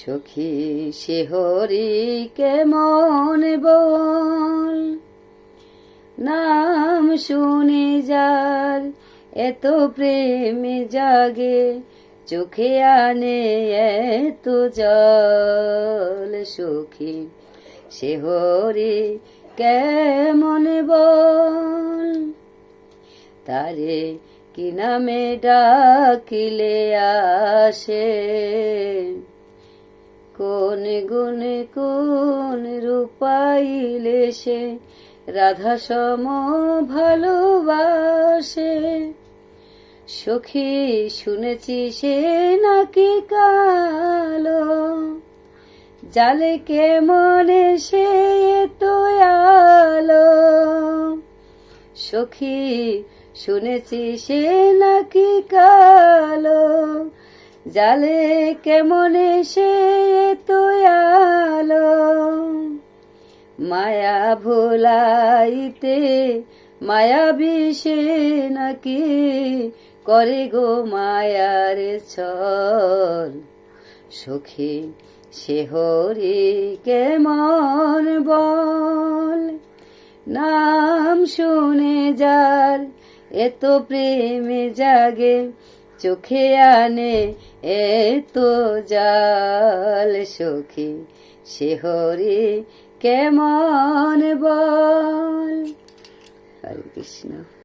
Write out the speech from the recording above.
সখী সে হরি কেমন বল, নাম শুনে যার এত প্রেমে জাগে, চোখে আনে এত জল। সখী সে হরি কেমন বল, তারে কি নামে ডাকিলে আসে, কোন গুণে কোন রূপাইলে সে রাধা সম ভালোবাসে। সখী শুনেছি সে নাকি কালো, জালে কেমনে সে তো আলো। সখী শুনেছি সে নাকি কালো, জালে কেমনে সে তো আলো। মায়া ভোলাইতে মায়াবী সে নাকি করে গো মায়ার ছল। সখী সে হরি কেমন বল, নাম শুনে যার এত প্রেমে জাগে, চোখে আনে এত জাল। সখী সে হরি কেমন বল। হরে কৃষ্ণ।